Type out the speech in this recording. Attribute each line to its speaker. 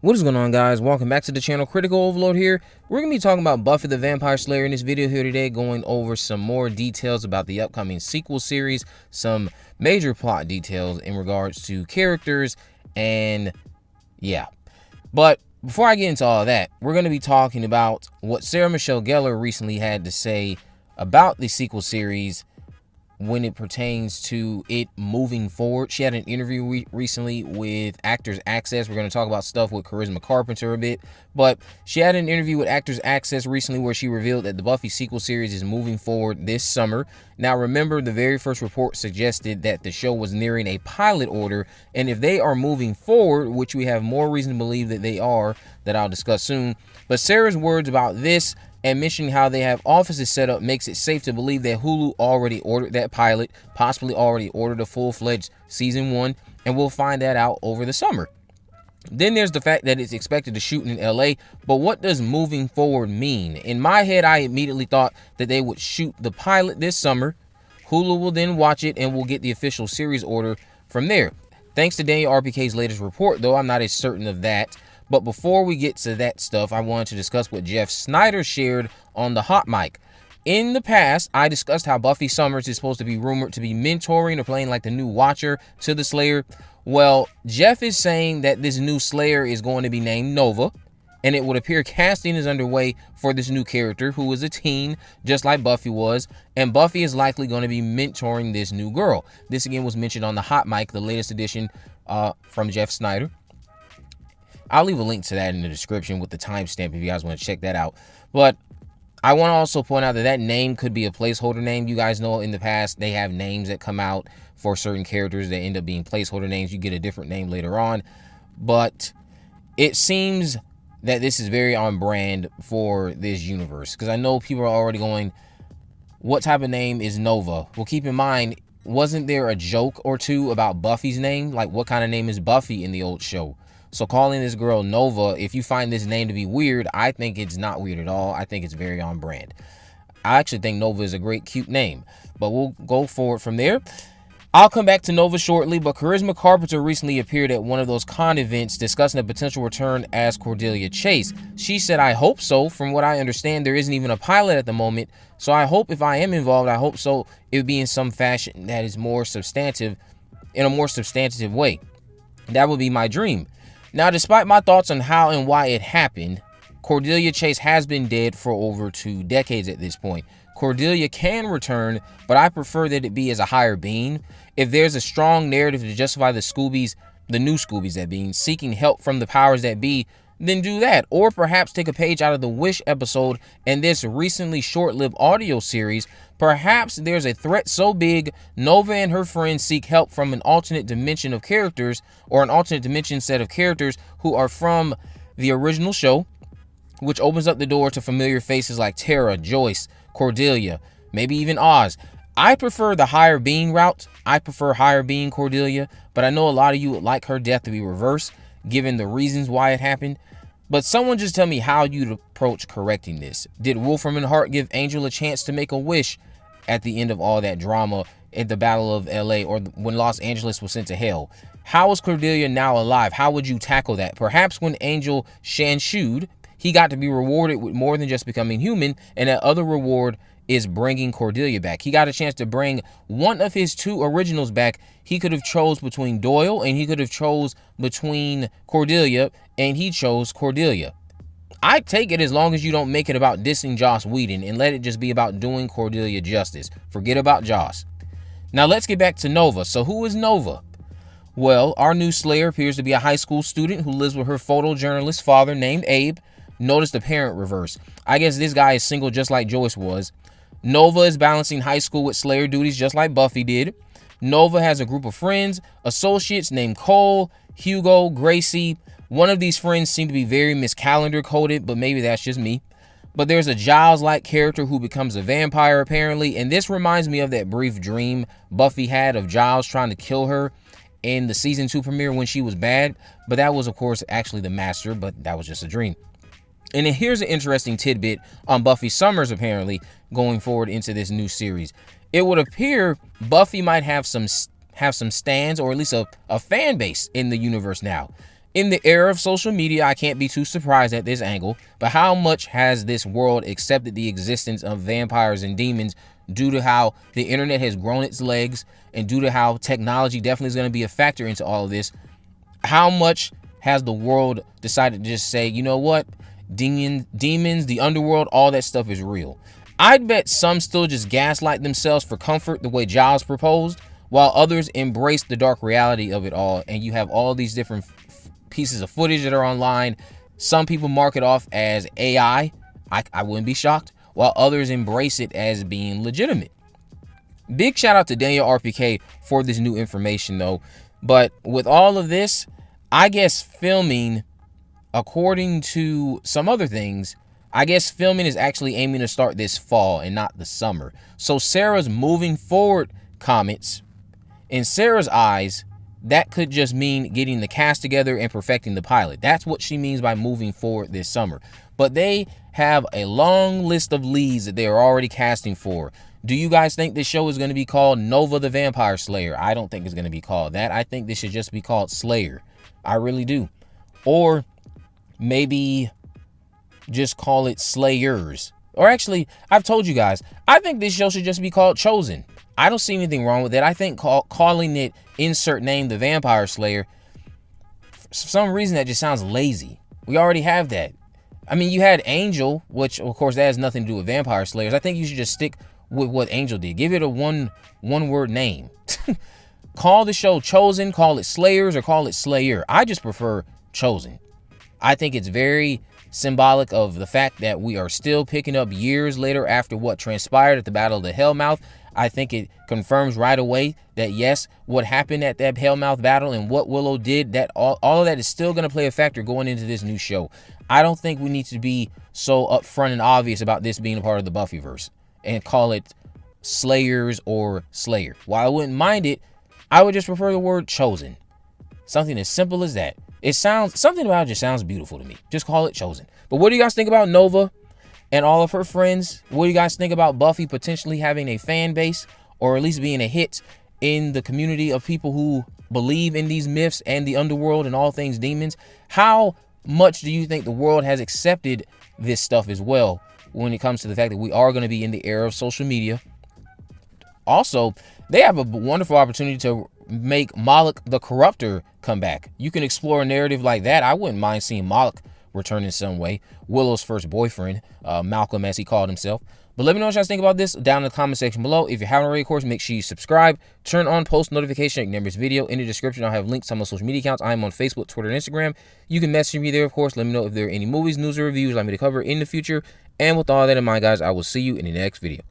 Speaker 1: What is going on, guys? Welcome back to the channel. Critical Overload here. We're going to be talking about Buffy the Vampire Slayer in this video here today, going over some more details about the upcoming sequel series, some major plot details in regards to characters, and yeah. But before I get into all that, we're going to be talking about what Sarah Michelle Gellar recently had to say about the sequel series when it pertains to it moving forward. She had an interview recently with Actors Access. We're going to talk about stuff with Charisma Carpenter a bit, but she had an interview with Actors Access recently where she revealed that the Buffy sequel series is moving forward this summer. Now, remember, the very first report suggested that the show was nearing a pilot order, and if they are moving forward, which we have more reason to believe that they are, that I'll discuss soon, but Sarah's words about this and mentioning how they have offices set up makes it safe to believe that Hulu already ordered that pilot, possibly already ordered a full-fledged season 1, and we'll find that out over the summer. Then there's the fact that it's expected to shoot in LA, but what does moving forward mean? In my head, I immediately thought that they would shoot the pilot this summer. Hulu will then watch it and we'll get the official series order from there. Thanks to Daniel RPK's latest report, though, I'm not as certain of that. But before we get to that stuff, I wanted to discuss what Jeff Sneider shared on the hot mic. In the past, I discussed how Buffy Summers is supposed to be rumored to be mentoring or playing like the new Watcher to the Slayer. Well, Jeff is saying that this new Slayer is going to be named Nova, and it would appear casting is underway for this new character who is a teen, just like Buffy was, and Buffy is likely going to be mentoring this new girl. This again was mentioned on the hot mic, the latest edition from Jeff Sneider. I'll leave a link to that in the description with the timestamp if you guys want to check that out. But I want to also point out that that name could be a placeholder name. You guys know in the past they have names that come out for certain characters that end up being placeholder names. You get a different name later on. But it seems that this is very on brand for this universe, because I know people are already going, what type of name is Nova? Well, keep in mind, wasn't there a joke or two about Buffy's name? Like, what kind of name is Buffy in the old show? So calling this girl Nova, if you find this name to be weird, I think it's not weird at all. I think it's very on brand. I actually think Nova is a great, cute name, but we'll go forward from there. I'll come back to Nova shortly, but Charisma Carpenter recently appeared at one of those con events discussing a potential return as Cordelia Chase. She said, I hope so. From what I understand, there isn't even a pilot at the moment, so I hope if I am involved, I hope so it would be in some fashion that is more substantive, in a more substantive way. That would be my dream. Now, despite my thoughts on how and why it happened, Cordelia Chase has been dead for over 2 decades at this point. Cordelia can return, but I prefer that it be as a higher being. If there's a strong narrative to justify the Scoobies, the new Scoobies that being, seeking help from the powers that be, then do that. Or perhaps take a page out of the Wish episode and this recently short-lived audio series. Perhaps there's a threat so big, Nova and her friends seek help from an alternate dimension of characters, or an alternate dimension set of characters who are from the original show, which opens up the door to familiar faces like Tara, Joyce, Cordelia, maybe even Oz. I prefer the higher being route. I prefer higher being Cordelia, but I know a lot of you would like her death to be reversed, given the reasons why it happened. But someone just tell me how you'd approach correcting this. Did Wolfram and Hart give Angel a chance to make a wish at the end of all that drama at the Battle of LA, or when Los Angeles was sent to hell? How is Cordelia now alive? How would you tackle that? Perhaps when Angel shanshued, he got to be rewarded with more than just becoming human, and that other reward is bringing Cordelia back. He got a chance to bring one of his 2 originals back. He could have chose between Doyle and he could have chose between Cordelia, and he chose Cordelia. I take it as long as you don't make it about dissing Joss Whedon and let it just be about doing Cordelia justice. Forget about Joss. Now let's get back to Nova. So who is Nova? Well, our new Slayer appears to be a high school student who lives with her photojournalist father named Abe. Notice the parent reverse. I guess this guy is single just like Joyce was. Nova is balancing high school with Slayer duties just like Buffy did. Nova has a group of friends, associates named Cole, Hugo, Gracie. One of these friends seem to be very Miss Calendar coded, but maybe that's just me. But there's a Giles-like character who becomes a vampire apparently, and this reminds me of that brief dream Buffy had of Giles trying to kill her in the season 2 premiere when she was bad. But that was, of course, actually the master, but that was just a dream. And then here's an interesting tidbit on Buffy Summers apparently going forward into this new series. It would appear Buffy might have some stands, or at least a fan base in the universe now. In the era of social media, I can't be too surprised at this angle, but how much has this world accepted the existence of vampires and demons due to how the internet has grown its legs and due to how technology definitely is going to be a factor into all of this? How much has the world decided to just say, you know what, demons, the underworld, all that stuff is real? I'd bet some still just gaslight themselves for comfort the way Giles proposed, while others embrace the dark reality of it all. And you have all these different pieces of footage that are online. Some people mark it off as AI. I wouldn't be shocked, while others embrace it as being legitimate. Big shout out to Daniel RPK for this new information though. But with all of this, I guess filming, according to some other things, I guess filming is actually aiming to start this fall and not the summer. So Sarah's moving forward comments, in Sarah's eyes, that could just mean getting the cast together and perfecting the pilot. That's what she means by moving forward this summer. But they have a long list of leads that they are already casting for. Do you guys think this show is going to be called Nova the Vampire Slayer? I don't think it's going to be called that. I think this should just be called Slayer. I really do. Or maybe just call it Slayers. Or actually, I've told you guys, I think this show should just be called Chosen. I don't see anything wrong with that. I think calling it insert name the Vampire Slayer, for some reason that just sounds lazy. We already have that. I mean, you had Angel, which of course that has nothing to do with Vampire Slayers. I think you should just stick with what Angel did. Give it a one word name. Call the show Chosen, call it Slayers, or call it Slayer. I just prefer Chosen. I think it's very symbolic of the fact that we are still picking up years later after what transpired at the Battle of the Hellmouth. I think it confirms right away that yes, what happened at that Hellmouth battle and what Willow did, that all of that is still going to play a factor going into this new show. I don't think we need to be so upfront and obvious about this being a part of the Buffyverse and call it Slayers or Slayer. While I wouldn't mind it, I would just prefer the word Chosen. Something as simple as that. Something about it just sounds beautiful to me. Just call it Chosen. But what do you guys think about Nova and all of her friends? What do you guys think about Buffy potentially having a fan base, or at least being a hit in the community of people who believe in these myths and the underworld and all things demons? How much do you think the world has accepted this stuff as well when it comes to the fact that we are going to be in the era of social media? Also, they have a wonderful opportunity to make Moloch the Corruptor come back. You can explore a narrative like that. I wouldn't mind seeing Moloch return in some way. Willow's first boyfriend, Malcolm as he called himself. But let me know what you guys think about this down in the comment section below. If you haven't already, of course, make sure you subscribe, turn on post notification, ignore this video. In the description, I'll have links to my social media accounts. I'm on Facebook, Twitter, and Instagram. You can message me there, of course. Let me know if there are any movies, news, or reviews you'd like me to cover in the future. And with all that in mind, guys, I will see you in the next video.